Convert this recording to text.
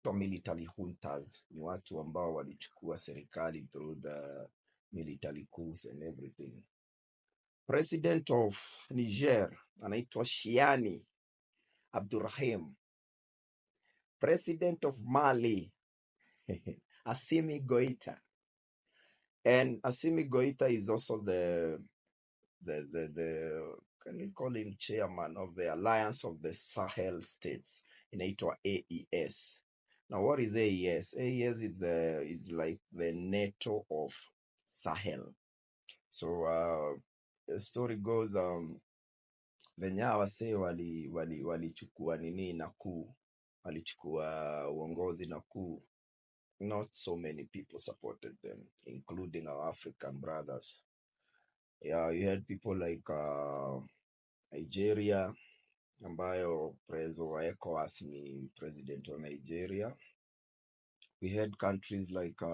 military juntas, ni watu ambao walichukua serikali through the military coups and everything. President of Niger anaitwa Shiani Abdurrahim. President of Mali Assimi Goita. And Assimi Goita is also the can you call him chairman of the Alliance of the Sahel States, inaitwa AES. Now what is AES? AES is like the NATO of Sahel. So the story goes venye wasee walichukua nini Nakuu, walichukua uongozi Nakuu, not so many people supported them, including our African brothers. Yeah, you had people like Nigeria, ambayo prezo wa ECOWAS ni president wa Nigeria. We had countries like